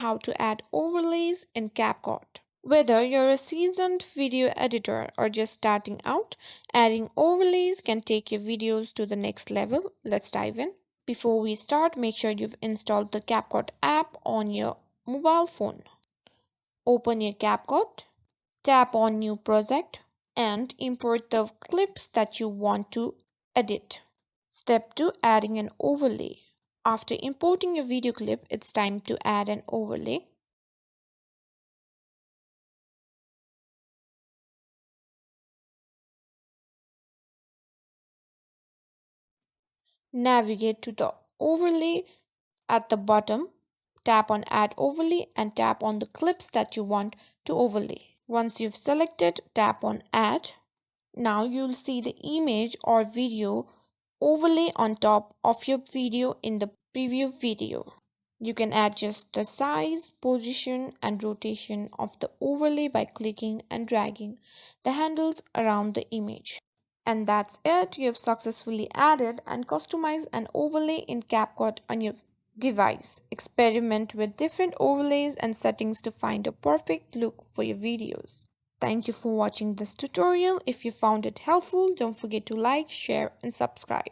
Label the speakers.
Speaker 1: how to add overlays in CapCut. Whether you're a seasoned video editor or just starting out, adding overlays can take your videos to the next level. Let's dive in. Before we start, make sure you've installed the CapCut app on your mobile phone. Open your CapCut, tap on New Project, and import the clips that you want to edit. Step 2, adding an overlay. After importing your video clip, it's time to add an overlay. Navigate to the overlay at the bottom, tap on Add Overlay and tap on the clips that you want to overlay. Once you've selected, tap on Add. Now you'll see the image or video overlay on top of your video in the preview video. You can adjust the size, position, and rotation of the overlay by clicking and dragging the handles around the image. And that's it. You've successfully added and customized an overlay in CapCut on your device. Experiment with different overlays and settings to find a perfect look for your videos. Thank you for watching this tutorial. If you found it helpful, don't forget to like, share, and subscribe.